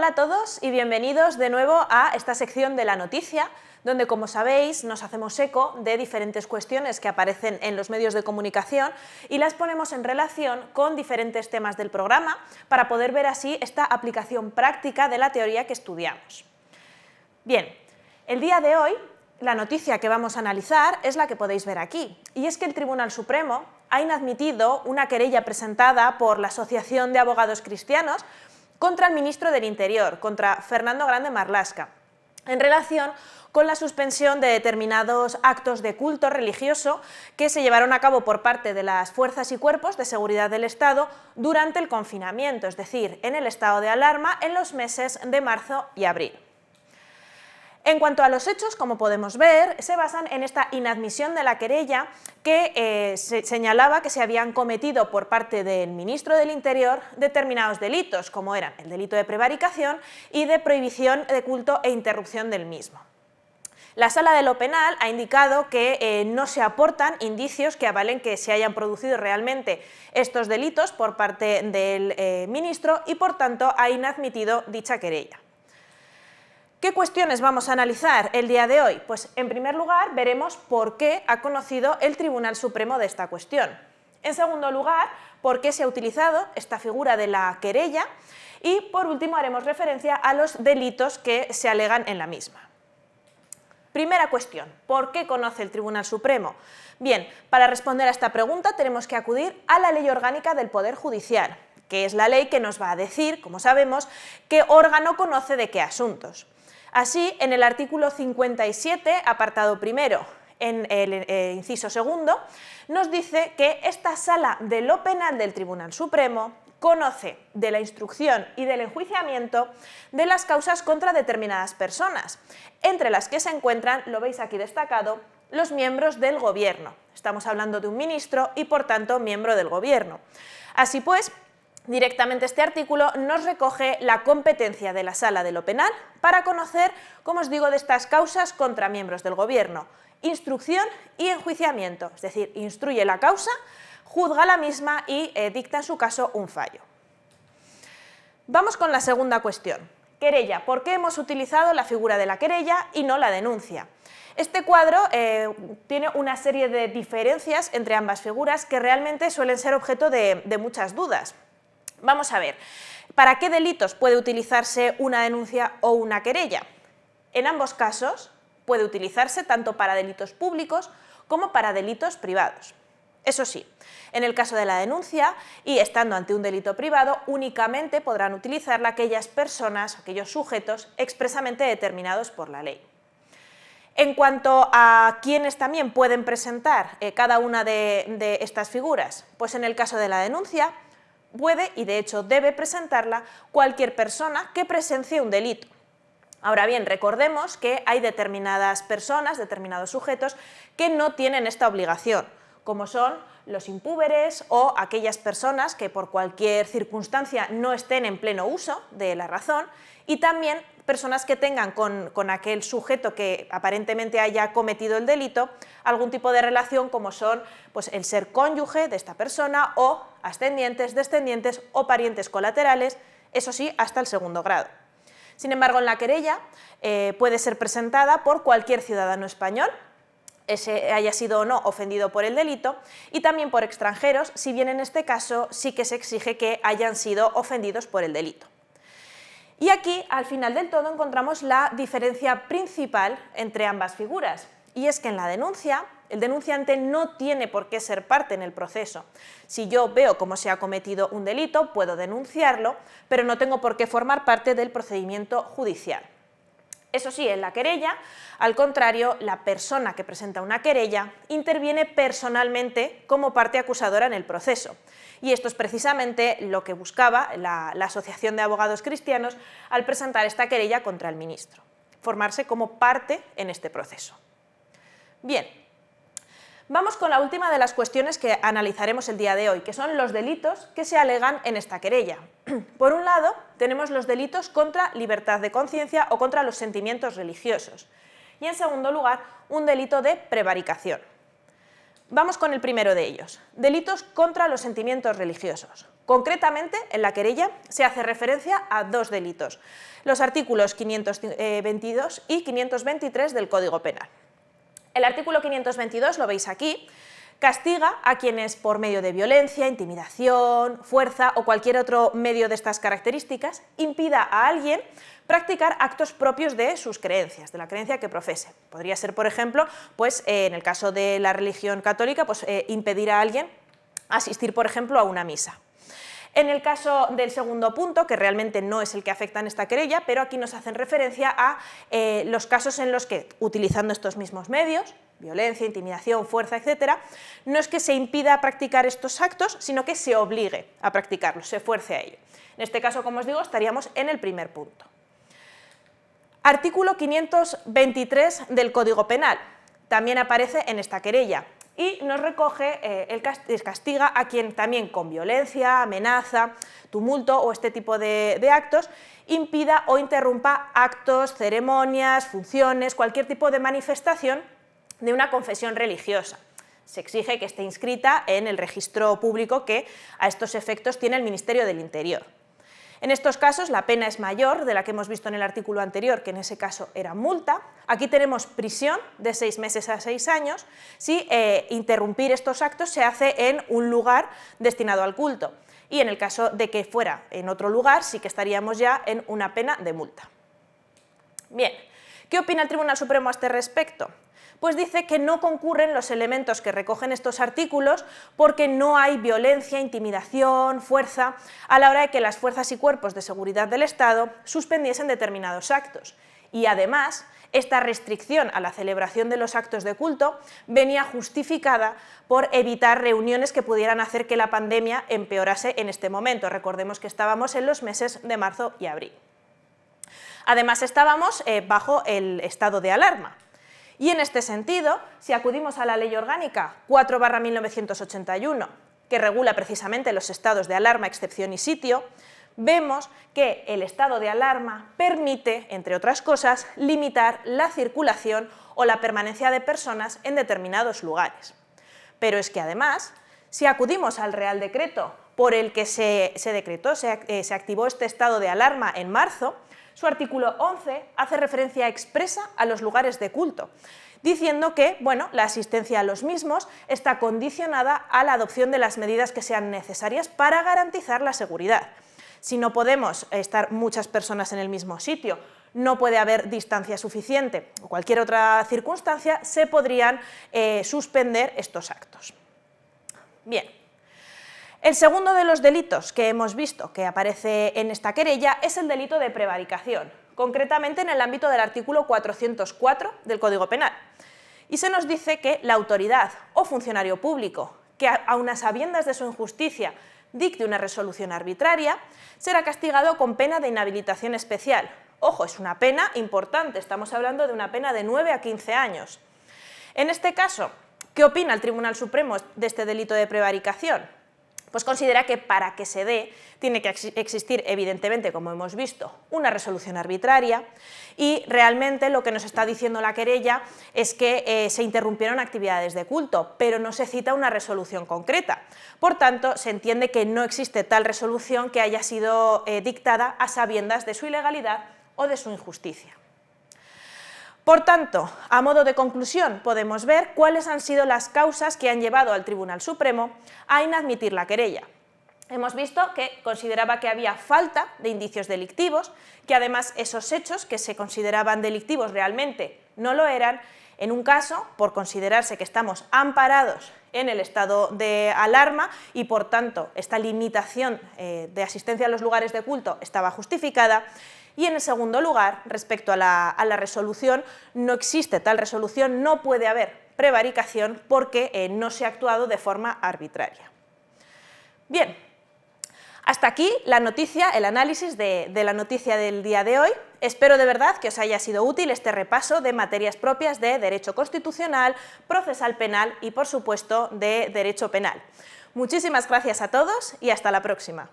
Hola a todos y bienvenidos de nuevo a esta sección de la noticia, donde, como sabéis, nos hacemos eco de diferentes cuestiones que aparecen en los medios de comunicación y las ponemos en relación con diferentes temas del programa para poder ver así esta aplicación práctica de la teoría que estudiamos. Bien, el día de hoy la noticia que vamos a analizar es la que podéis ver aquí, y es que el Tribunal Supremo ha inadmitido una querella presentada por la Asociación de Abogados Cristianos contra el ministro del Interior, contra Fernando Grande Marlaska, en relación con la suspensión de determinados actos de culto religioso que se llevaron a cabo por parte de las fuerzas y cuerpos de seguridad del Estado durante el confinamiento, es decir, en el estado de alarma en los meses de marzo y abril. En cuanto a los hechos, como podemos ver, se basan en esta inadmisión de la querella que se señalaba que se habían cometido por parte del ministro del Interior determinados delitos, como eran el delito de prevaricación y de prohibición de culto e interrupción del mismo. La Sala de lo Penal ha indicado que no se aportan indicios que avalen que se hayan producido realmente estos delitos por parte del ministro y, por tanto, ha inadmitido dicha querella. ¿Qué cuestiones vamos a analizar el día de hoy? Pues, en primer lugar, veremos por qué ha conocido el Tribunal Supremo de esta cuestión. En segundo lugar, por qué se ha utilizado esta figura de la querella. Y, por último, haremos referencia a los delitos que se alegan en la misma. Primera cuestión, ¿por qué conoce el Tribunal Supremo? Bien, para responder a esta pregunta tenemos que acudir a la Ley Orgánica del Poder Judicial, que es la ley que nos va a decir, como sabemos, qué órgano conoce de qué asuntos. Así, en el artículo 57, apartado primero, en el inciso segundo, nos dice que esta Sala de lo Penal del Tribunal Supremo conoce de la instrucción y del enjuiciamiento de las causas contra determinadas personas, entre las que se encuentran, lo veis aquí destacado, los miembros del Gobierno. Estamos hablando de un ministro y, por tanto, miembro del Gobierno. Así pues, directamente este artículo nos recoge la competencia de la Sala de lo Penal para conocer, como os digo, de estas causas contra miembros del Gobierno, instrucción y enjuiciamiento, es decir, instruye la causa, juzga la misma y dicta en su caso un fallo. Vamos con la segunda cuestión. Querella. ¿Por qué hemos utilizado la figura de la querella y no la denuncia? Este cuadro tiene una serie de diferencias entre ambas figuras que realmente suelen ser objeto de muchas dudas. Vamos a ver, ¿para qué delitos puede utilizarse una denuncia o una querella? En ambos casos puede utilizarse tanto para delitos públicos como para delitos privados. Eso sí, en el caso de la denuncia, y estando ante un delito privado, únicamente podrán utilizarla aquellas personas, aquellos sujetos expresamente determinados por la ley. En cuanto a quiénes también pueden presentar cada una de estas figuras, pues en el caso de la denuncia, puede y de hecho debe presentarla cualquier persona que presencie un delito. Ahora bien, recordemos que hay determinadas personas, determinados sujetos, que no tienen esta obligación, como son los impúberes o aquellas personas que por cualquier circunstancia no estén en pleno uso de la razón, y también personas que tengan con aquel sujeto que aparentemente haya cometido el delito algún tipo de relación, como son pues, el ser cónyuge de esta persona o ascendientes, descendientes o parientes colaterales, eso sí, hasta el segundo grado. Sin embargo, en la querella puede ser presentada por cualquier ciudadano español, ese haya sido o no ofendido por el delito, y también por extranjeros, si bien en este caso sí que se exige que hayan sido ofendidos por el delito. Y aquí, al final del todo, encontramos la diferencia principal entre ambas figuras, y es que en la denuncia, el denunciante no tiene por qué ser parte en el proceso. Si yo veo cómo se ha cometido un delito, puedo denunciarlo, pero no tengo por qué formar parte del procedimiento judicial. Eso sí, en la querella, al contrario, la persona que presenta una querella interviene personalmente como parte acusadora en el proceso. Y esto es precisamente lo que buscaba la Asociación de Abogados Cristianos al presentar esta querella contra el ministro, formarse como parte en este proceso. Bien, vamos con la última de las cuestiones que analizaremos el día de hoy, que son los delitos que se alegan en esta querella. Por un lado, tenemos los delitos contra libertad de conciencia o contra los sentimientos religiosos. Y en segundo lugar, un delito de prevaricación. Vamos con el primero de ellos, delitos contra los sentimientos religiosos. Concretamente, en la querella se hace referencia a dos delitos, los artículos 522 y 523 del Código Penal. El artículo 522, lo veis aquí, castiga a quienes por medio de violencia, intimidación, fuerza o cualquier otro medio de estas características impida a alguien practicar actos propios de sus creencias, de la creencia que profese. Podría ser, por ejemplo, pues, en el caso de la religión católica, pues, impedir a alguien asistir, por ejemplo, a una misa. En el caso del segundo punto, que realmente no es el que afecta en esta querella, pero aquí nos hacen referencia a los casos en los que, utilizando estos mismos medios, violencia, intimidación, fuerza, etc., no es que se impida practicar estos actos, sino que se obligue a practicarlos, se fuerce a ello. En este caso, como os digo, estaríamos en el primer punto. Artículo 523 del Código Penal, también aparece en esta querella y nos recoge, castiga a quien también con violencia, amenaza, tumulto o este tipo de actos impida o interrumpa actos, ceremonias, funciones, cualquier tipo de manifestación de una confesión religiosa. Se exige que esté inscrita en el registro público que a estos efectos tiene el Ministerio del Interior. En estos casos la pena es mayor de la que hemos visto en el artículo anterior, que en ese caso era multa. Aquí tenemos prisión de 6 meses a 6 años si interrumpir estos actos se hace en un lugar destinado al culto. Y en el caso de que fuera en otro lugar, sí que estaríamos ya en una pena de multa. Bien, ¿qué opina el Tribunal Supremo a este respecto? Pues dice que no concurren los elementos que recogen estos artículos porque no hay violencia, intimidación, fuerza a la hora de que las fuerzas y cuerpos de seguridad del Estado suspendiesen determinados actos. Y además, esta restricción a la celebración de los actos de culto venía justificada por evitar reuniones que pudieran hacer que la pandemia empeorase en este momento. Recordemos que estábamos en los meses de marzo y abril. Además, estábamos bajo el estado de alarma. Y en este sentido, si acudimos a la Ley Orgánica 4/1981, que regula precisamente los estados de alarma, excepción y sitio, vemos que el estado de alarma permite, entre otras cosas, limitar la circulación o la permanencia de personas en determinados lugares. Pero es que además, si acudimos al Real Decreto por el que se activó este estado de alarma en marzo, su artículo 11 hace referencia expresa a los lugares de culto, diciendo que la asistencia a los mismos está condicionada a la adopción de las medidas que sean necesarias para garantizar la seguridad. Si no podemos estar muchas personas en el mismo sitio, no puede haber distancia suficiente o cualquier otra circunstancia, se podrían suspender estos actos. Bien. El segundo de los delitos que hemos visto que aparece en esta querella es el delito de prevaricación, concretamente en el ámbito del artículo 404 del Código Penal. Y se nos dice que la autoridad o funcionario público que, aun a sabiendas de su injusticia, dicte una resolución arbitraria, será castigado con pena de inhabilitación especial. Ojo, es una pena importante, estamos hablando de una pena de 9 a 15 años. En este caso, ¿qué opina el Tribunal Supremo de este delito de prevaricación? Pues considera que para que se dé tiene que existir, evidentemente, como hemos visto, una resolución arbitraria y realmente lo que nos está diciendo la querella es que se interrumpieron actividades de culto, pero no se cita una resolución concreta. Por tanto, se entiende que no existe tal resolución que haya sido dictada a sabiendas de su ilegalidad o de su injusticia. Por tanto, a modo de conclusión, podemos ver cuáles han sido las causas que han llevado al Tribunal Supremo a inadmitir la querella. Hemos visto que consideraba que había falta de indicios delictivos, que además esos hechos que se consideraban delictivos realmente no lo eran, en un caso, por considerarse que estamos amparados en el estado de alarma y, por tanto, esta limitación de asistencia a los lugares de culto estaba justificada. Y en el segundo lugar, respecto a la resolución, no existe tal resolución, no puede haber prevaricación porque no se ha actuado de forma arbitraria. Bien, hasta aquí la noticia, el análisis de la noticia del día de hoy. Espero de verdad que os haya sido útil este repaso de materias propias de Derecho Constitucional, Procesal Penal y, por supuesto, de Derecho Penal. Muchísimas gracias a todos y hasta la próxima.